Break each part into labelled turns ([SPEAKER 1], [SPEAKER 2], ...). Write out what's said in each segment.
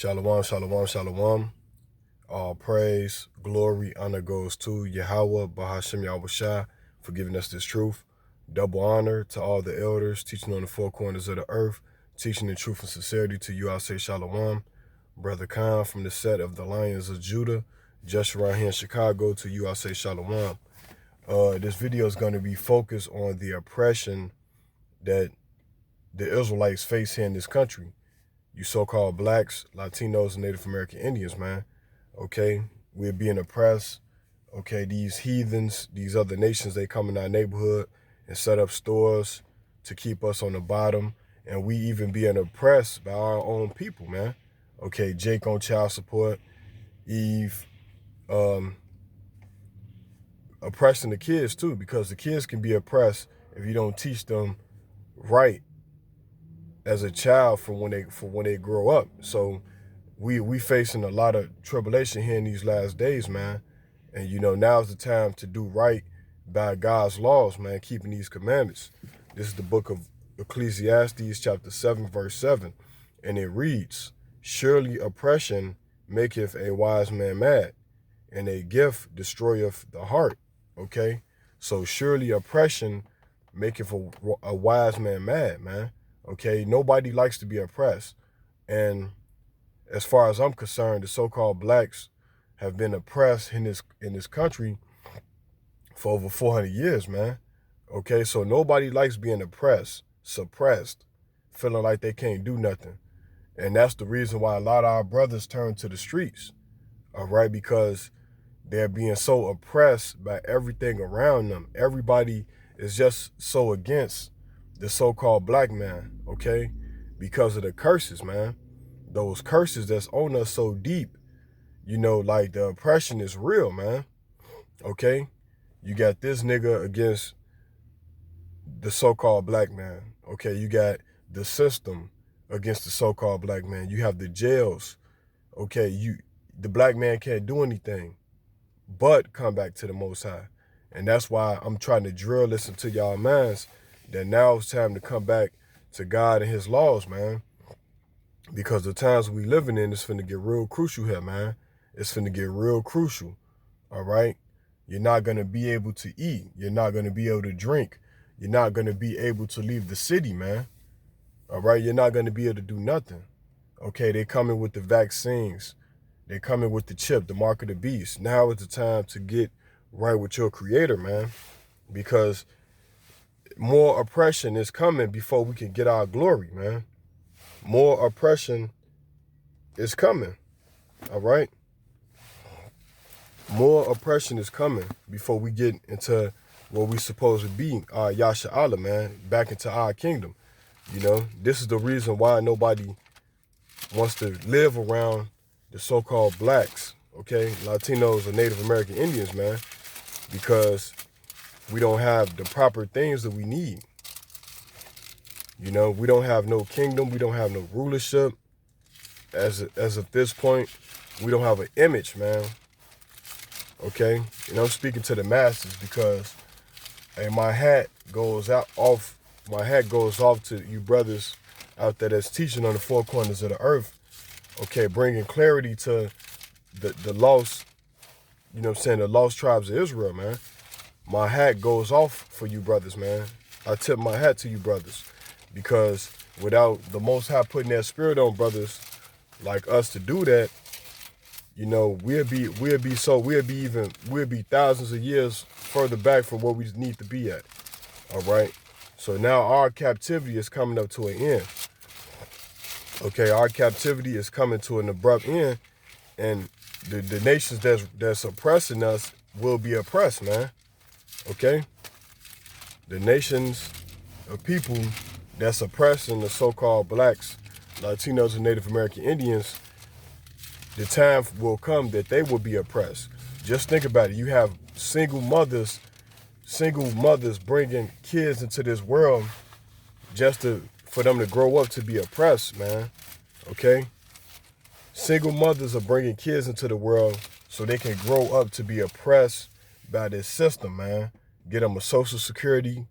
[SPEAKER 1] Shalom, shalom, shalom. All praise, glory, honor goes to Yahweh, Bahashem Yahushua, for giving us this truth. Double honor to all the elders, teaching on the four corners of the earth, teaching in truth and sincerity to you. I say shalom. Brother Khan from the set of the Lions of Judah, just around here in Chicago, to you I say shalom. This video is going to be focused on the oppression that the Israelites face here in this country. You so-called blacks, Latinos, and Native American Indians, man. Okay, we're being oppressed. Okay, these heathens, these other nations, they come in our neighborhood and set up stores to keep us on the bottom. And we even being oppressed by our own people, man. Okay, Jake on child support, Eve, oppressing the kids too, because the kids can be oppressed if you don't teach them right as a child for when they grow up. So we facing a lot of tribulation here in these last days, man. And now's the time to do right by God's laws, man, keeping these commandments. This is the book of Ecclesiastes, chapter 7, verse 7. And it reads, "Surely oppression maketh a wise man mad, and a gift destroyeth the heart." Okay? So surely oppression maketh a wise man mad, man. Okay, nobody likes to be oppressed. And as far as I'm concerned, the so-called blacks have been oppressed in this country for over 400 years, man. Okay, so nobody likes being oppressed, suppressed, feeling like they can't do nothing. And that's the reason why a lot of our brothers turn to the streets, all right, because they're being so oppressed by everything around them. Everybody is just so against the so-called black man, okay, because of the curses, man. Those curses that's on us so deep, like the oppression is real, man. Okay, you got this nigga against the so-called black man. Okay, you got the system against the so-called black man. You have the jails. Okay, the black man can't do anything but come back to the Most High. And that's why I'm trying to drill this into y'all minds that now it's time to come back to God and his laws, man. Because the times we living in is finna get real crucial here, man. It's finna get real crucial, all right? You're not going to be able to eat. You're not going to be able to drink. You're not going to be able to leave the city, man. All right? You're not going to be able to do nothing. Okay, they coming with the vaccines. They coming with the chip, the mark of the beast. Now is the time to get right with your creator, man. Because more oppression is coming before we can get our glory, man. More oppression is coming, all right? More oppression is coming before we get into what we supposed to be, Yasha Allah, man, back into our kingdom. This is the reason why nobody wants to live around the so-called blacks, okay, Latinos or Native American Indians, man, because we don't have the proper things that we need. We don't have no kingdom. We don't have no rulership. As of this point, we don't have an image, man. Okay? I'm speaking to the masses because, hey, my hat goes off to you brothers out there that's teaching on the four corners of the earth. Okay, bringing clarity to the lost, the lost tribes of Israel, man. My hat goes off for you brothers, man. I tip my hat to you brothers. Because without the Most High putting that spirit on brothers like us to do that, we'll be thousands of years further back from where we need to be at. All right. So now our captivity is coming up to an end. Okay, our captivity is coming to an abrupt end, and the nations that's oppressing us will be oppressed, man. Okay? The nations of people that's oppressing the so-called blacks, Latinos, and Native American Indians, the time will come that they will be oppressed. Just think about it. You have single mothers bringing kids into this world just for them to grow up to be oppressed, man. Okay? Single mothers are bringing kids into the world so they can grow up to be oppressed by this system, man. Get them a social security,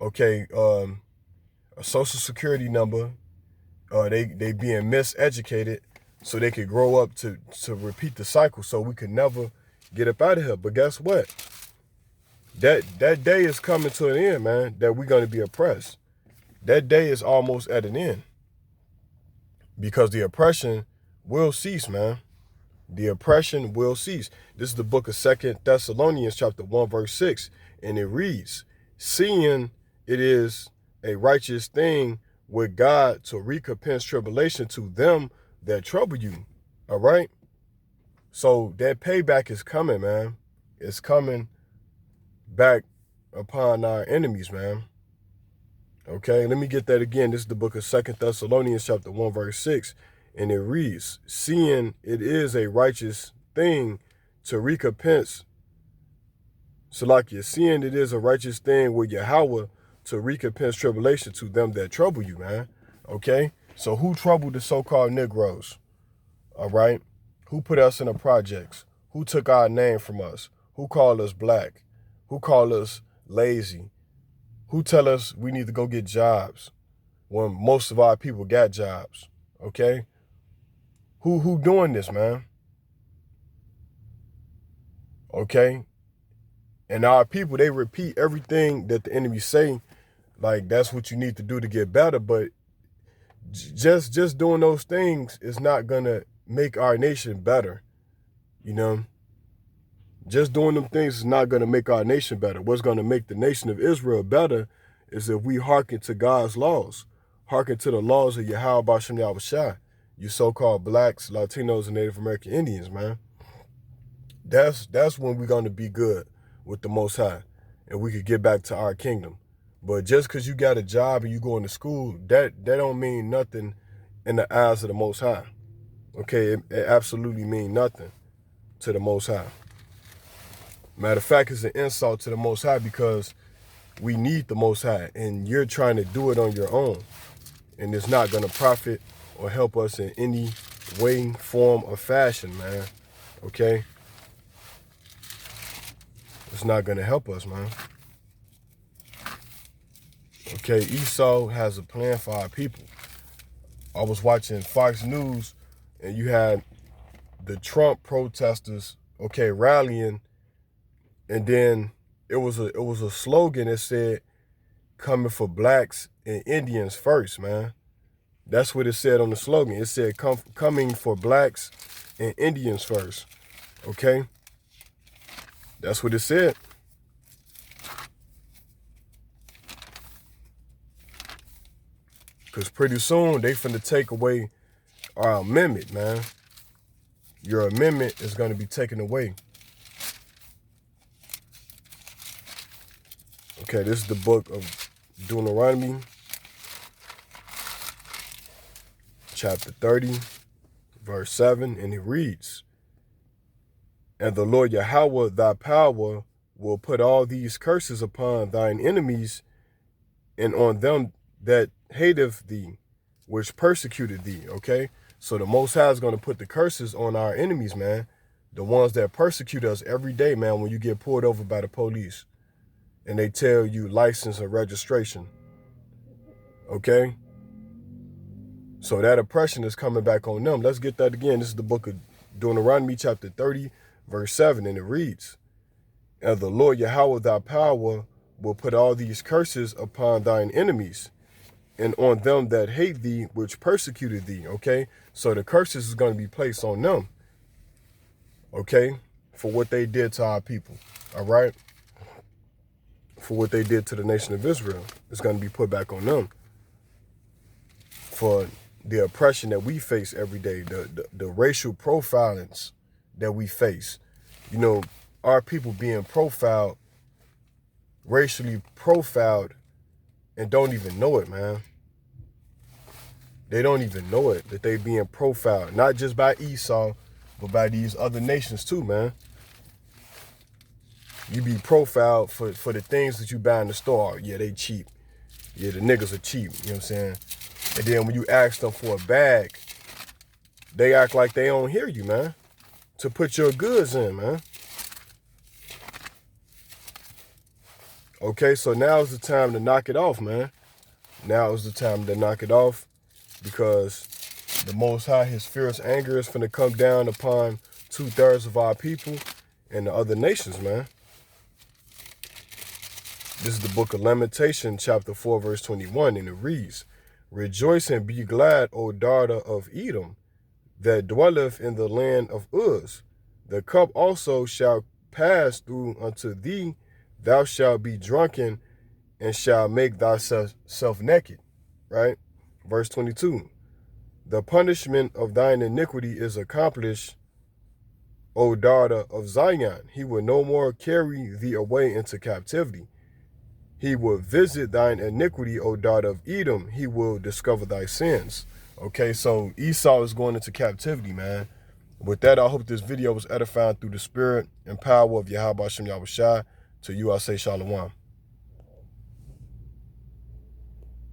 [SPEAKER 1] okay, a social security number. They being miseducated so they could grow up to repeat the cycle, so we could never get up out of here. But guess what? That day is coming to an end, man, that we're going to be oppressed. That day is almost at an end, because the oppression will cease, man. The oppression will cease. This is the book of 2 Thessalonians chapter 1, verse 6. And it reads, seeing it is a righteous thing with God to recompense tribulation to them that trouble you. All right? So that payback is coming, man. It's coming back upon our enemies, man. Okay, let me get that again. This is the book of 2 Thessalonians chapter 1, verse 6. And it reads, seeing it is a righteous thing to recompense, Salakia, seeing it is a righteous thing with Yahweh to recompense tribulation to them that trouble you, man. Okay? So who troubled the so-called Negroes? All right? Who put us in the projects? Who took our name from us? Who called us black? Who called us lazy? Who tell us we need to go get jobs when most of our people got jobs? Okay? Who doing this, man? Okay? And our people, they repeat everything that the enemy say, like that's what you need to do to get better. But just doing those things is not gonna make our nation better. You know? Just doing them things is not gonna make our nation better. What's gonna make the nation of Israel better is if we hearken to God's laws. Hearken to the laws of Yahweh Bashem Yahushua. You so-called blacks, Latinos, and Native American Indians, man. That's when we're going to be good with the Most High, and we could get back to our kingdom. But just because you got a job and you going to school, that don't mean nothing in the eyes of the Most High. Okay, it absolutely mean nothing to the Most High. Matter of fact, it's an insult to the Most High, because we need the Most High, and you're trying to do it on your own, and it's not going to profit or help us in any way, form, or fashion, man. Okay? It's not going to help us, man. Okay, Esau has a plan for our people. I was watching Fox News, and you had the Trump protesters, okay, rallying, and then it was a slogan that said, coming for blacks and Indians first, man. That's what it said on the slogan. It said, coming for blacks and Indians first. Okay? That's what it said. Because pretty soon, they finna take away our amendment, man. Your amendment is going to be taken away. Okay, this is the book of Deuteronomy, chapter 30, verse 7, and it reads, and the Lord Yahweh thy power will put all these curses upon thine enemies and on them that hateth thee, which persecuted thee. Okay? So the Most High is going to put the curses on our enemies, man. The ones that persecute us every day, man, when you get pulled over by the police and they tell you license or registration. Okay? So that oppression is coming back on them. Let's get that again. This is the book of Deuteronomy chapter 30, verse 7, and it reads, and the Lord Yahweh thy power will put all these curses upon thine enemies and on them that hate thee, which persecuted thee. Okay? So the curses is going to be placed on them. Okay? For what they did to our people. All right? For what they did to the nation of Israel. It's going to be put back on them. For the oppression that we face every day, the racial profilings that we face. You know, our people being profiled, racially profiled, and don't even know it, man. They don't even know it, that they being profiled, not just by Esau, but by these other nations too, man. You be profiled for the things that you buy in the store. Yeah, they cheap. Yeah, the niggas are cheap, you know what I'm saying? And then when you ask them for a bag, they act like they don't hear you, man, to put your goods in, man. Okay, so now is the time to knock it off, man. Now is the time to knock it off, because The Most High, his fierce anger is finna come down upon 2/3 of our people and the other nations, man. This is the book of Lamentation, chapter 4, verse 21, and it reads, Rejoice and be glad, O daughter of Edom, that dwelleth in the land of Uz. The cup also shall pass through unto thee. Thou shalt be drunken and shalt make thyself naked. Right? Verse 22. The punishment of thine iniquity is accomplished, O daughter of Zion. He will no more carry thee away into captivity. He will visit thine iniquity, O daughter of Edom. He will discover thy sins. Okay, so Esau is going into captivity, man. With that, I hope this video was edifying through the spirit and power of Yahweh Shem Yahushua. To you, I say Shalom.